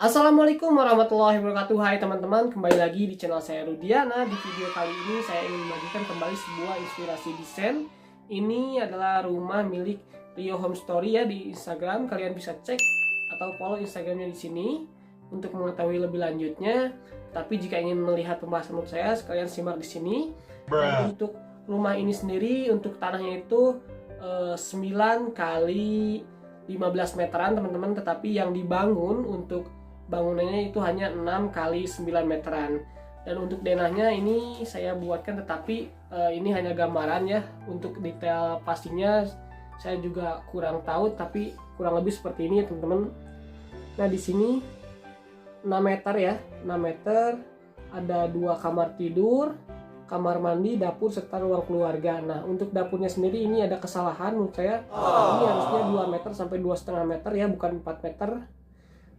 Assalamualaikum warahmatullahi wabarakatuh. Hai teman-teman, kembali lagi di channel saya Rudiana. Di video kali ini saya ingin membagikan kembali sebuah inspirasi desain. Ini adalah rumah milik Rio Home Story ya di Instagram. Kalian bisa cek atau follow Instagramnya di sini untuk mengetahui lebih lanjutnya. Tapi jika ingin melihat pembahasan menurut saya, sekalian simak di sini. Dan untuk rumah ini sendiri, untuk tanahnya itu 9 kali 15 meteran teman-teman, tetapi yang dibangun untuk bangunannya itu hanya 6 kali 9 meteran. Dan untuk denahnya ini saya buatkan, tetapi ini hanya gambaran ya. Untuk detail pastinya saya juga kurang tahu, tapi kurang lebih seperti ini ya teman-teman. Nah di sini 6 meter ya, 6 meter, ada 2 kamar tidur, kamar mandi, dapur, serta ruang keluarga. Nah untuk dapurnya sendiri ini ada kesalahan menurut saya. Ini harusnya 2 meter sampai 2,5 meter ya, bukan 4 meter.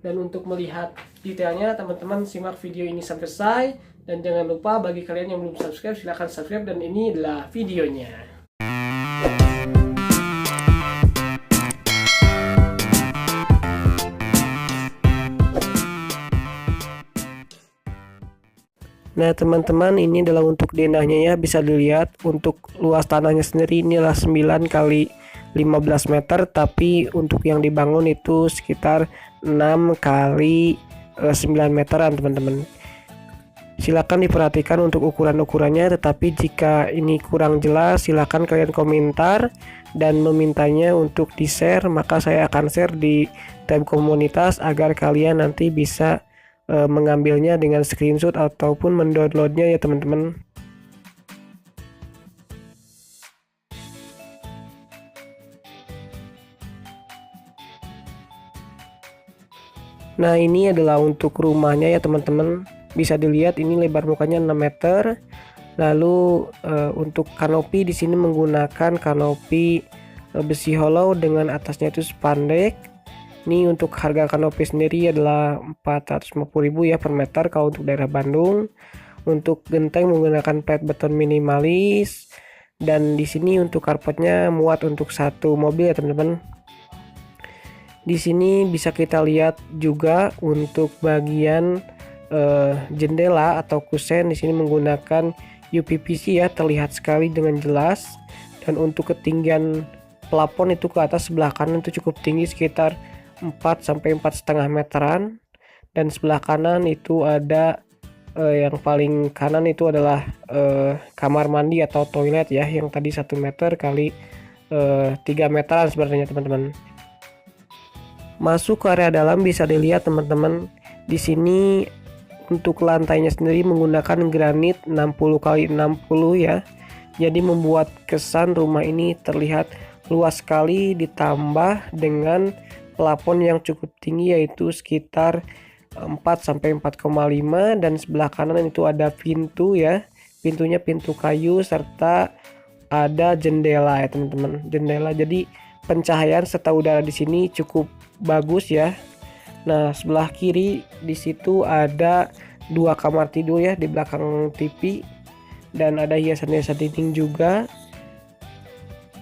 Dan untuk melihat detailnya teman-teman simak video ini sampai selesai. Dan jangan lupa bagi kalian yang belum subscribe, silahkan subscribe. Dan ini adalah videonya. Nah teman-teman, ini adalah untuk denahnya ya, bisa dilihat untuk luas tanahnya sendiri ini adalah 9 kali 15 meter, tapi untuk yang dibangun itu sekitar 6 kali 9 meteran teman-teman. Silakan diperhatikan untuk ukuran-ukurannya, tetapi jika ini kurang jelas silakan kalian komentar dan memintanya untuk di share, maka saya akan share di tab komunitas agar kalian nanti bisa mengambilnya dengan screenshot ataupun mendownloadnya ya teman-teman. Nah ini adalah untuk rumahnya ya teman-teman, bisa dilihat ini lebar mukanya 6 meter. Lalu untuk kanopi di sini menggunakan kanopi besi hollow dengan atasnya itu spandek. Ini untuk harga kanopi sendiri adalah 450.000 ya per meter kalau untuk daerah Bandung. Untuk genteng menggunakan plat beton minimalis, dan di sini untuk karpetnya muat untuk satu mobil ya teman-teman. Di sini bisa kita lihat juga untuk bagian jendela atau kusen di sini menggunakan UPVC ya, terlihat sekali dengan jelas. Dan untuk ketinggian plafon itu ke atas sebelah kanan itu cukup tinggi, sekitar 4 sampai 4,5 meteran, dan sebelah kanan itu ada yang paling kanan itu adalah kamar mandi atau toilet ya, yang tadi 1 meter kali 3 meteran sebenarnya teman-teman. Masuk ke area dalam bisa dilihat teman-teman, di sini untuk lantainya sendiri menggunakan granit 60 kali 60 ya, jadi membuat kesan rumah ini terlihat luas sekali, ditambah dengan plafon yang cukup tinggi yaitu sekitar 4 sampai 4,5, dan sebelah kanan itu ada pintu ya. Pintunya pintu kayu serta ada jendela ya teman-teman. Jendela, jadi pencahayaan serta udara di sini cukup bagus ya. Nah, sebelah kiri di situ ada 2 kamar tidur ya di belakang TV, dan ada hiasan-hiasan dinding juga.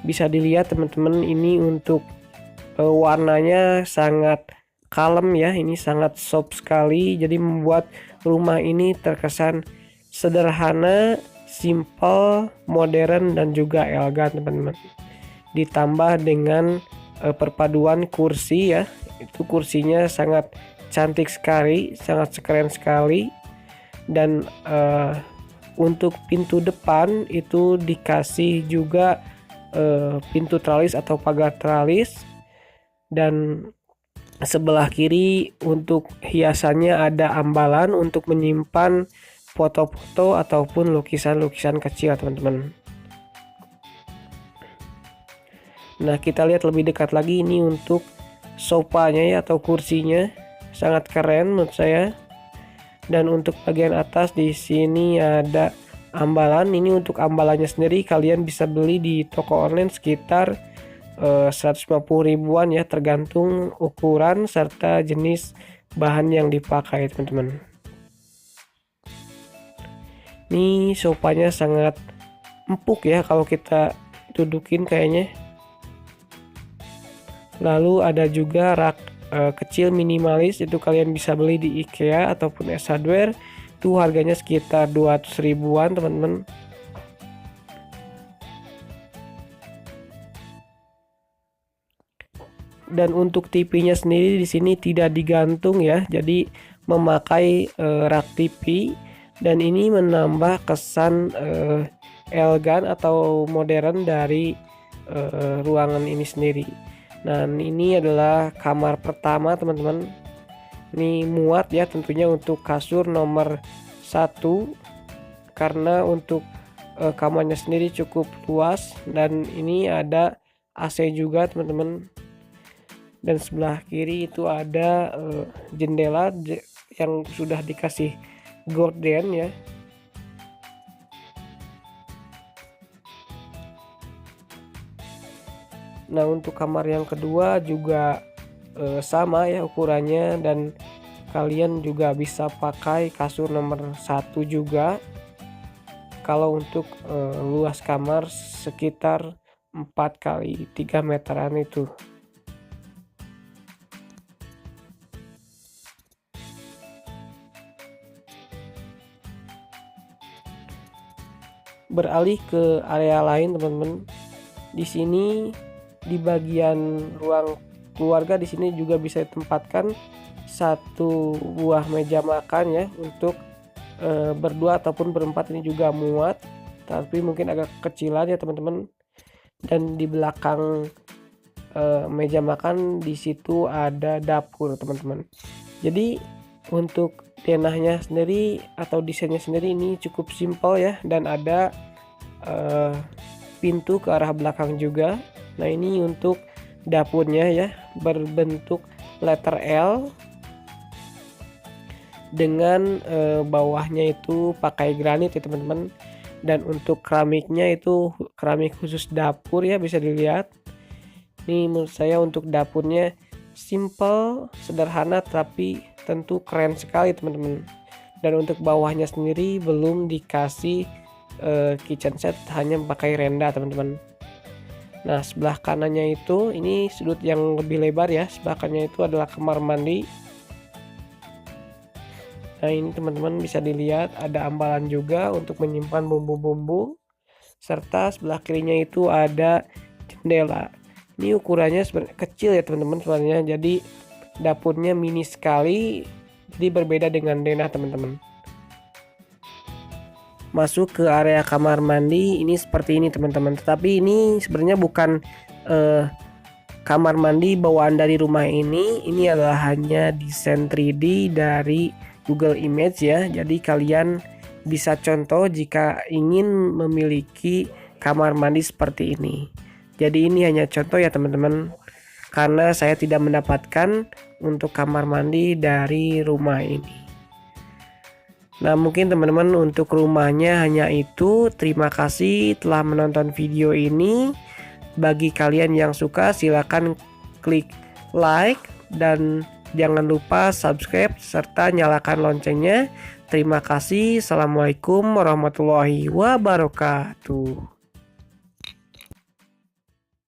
Bisa dilihat teman-teman, ini untuk warnanya sangat kalem ya, ini sangat soft sekali, jadi membuat rumah ini terkesan sederhana, simple, modern, dan juga elegan teman-teman. Ditambah dengan perpaduan kursi ya, itu kursinya sangat cantik sekali, sangat keren sekali. Dan untuk pintu depan itu dikasih juga pintu tralis atau pagar tralis. Dan sebelah kiri untuk hiasannya ada ambalan untuk menyimpan foto-foto ataupun lukisan-lukisan kecil teman-teman. Nah kita lihat lebih dekat lagi, ini untuk sofanya ya atau kursinya sangat keren menurut saya. Dan untuk bagian atas di sini ada ambalan. Ini untuk ambalannya sendiri kalian bisa beli di toko online sekitar 150 ribuan ya, tergantung ukuran serta jenis bahan yang dipakai teman-teman. Ini sofanya sangat empuk ya kalau kita dudukin kayaknya. Lalu ada juga rak kecil minimalis, itu kalian bisa beli di IKEA ataupun Ace Hardware. Itu harganya sekitar 200 ribuan teman-teman. Dan untuk TV-nya sendiri di sini tidak digantung ya, jadi memakai rak TV, dan ini menambah kesan elegan atau modern dari ruangan ini sendiri. Nah, ini adalah kamar pertama teman-teman. Ini muat ya tentunya untuk kasur nomor 1, karena untuk kamarnya sendiri cukup luas, dan ini ada AC juga teman-teman. Dan sebelah kiri itu ada jendela yang sudah dikasih gorden ya. Nah, untuk kamar yang kedua juga sama ya ukurannya, dan kalian juga bisa pakai kasur nomor 1 juga. Kalau untuk luas kamar sekitar 4 kali 3 meteran itu. Beralih ke area lain teman-teman. Di sini di bagian ruang keluarga di sini juga bisa ditempatkan satu buah meja makan ya, untuk berdua ataupun berempat. Ini juga muat, tapi mungkin agak kecilan ya teman-teman. Dan di belakang meja makan di situ ada dapur teman-teman. Jadi untuk denahnya sendiri atau desainnya sendiri ini cukup simpel ya, dan ada pintu ke arah belakang juga. Nah, ini untuk dapurnya ya, berbentuk letter L dengan bawahnya itu pakai granit ya teman-teman. Dan untuk keramiknya itu keramik khusus dapur ya, bisa dilihat. Ini menurut saya untuk dapurnya simple, sederhana, tapi tentu keren sekali teman-teman. Dan untuk bawahnya sendiri belum dikasih kitchen set, hanya pakai renda teman-teman. Nah, sebelah kanannya itu ini sudut yang lebih lebar ya, sebelah kanannya itu adalah kamar mandi. Nah, ini teman-teman bisa dilihat ada ambalan juga untuk menyimpan bumbu-bumbu, serta sebelah kirinya itu ada jendela. Ini ukurannya sebenarnya kecil ya teman-teman sebenarnya, jadi dapurnya mini sekali, jadi berbeda dengan denah teman-teman. Masuk ke area kamar mandi ini seperti ini teman-teman, tetapi ini sebenarnya bukan kamar mandi bawaan dari rumah ini adalah hanya desain 3D dari Google Image ya. Jadi kalian bisa contoh jika ingin memiliki kamar mandi seperti ini. Jadi ini hanya contoh ya teman-teman, karena saya tidak mendapatkan untuk kamar mandi dari rumah ini. Nah, mungkin teman-teman untuk rumahnya hanya itu. Terima kasih telah menonton video ini. Bagi kalian yang suka silakan klik like, dan jangan lupa subscribe serta nyalakan loncengnya. Terima kasih. Assalamualaikum warahmatullahi wabarakatuh.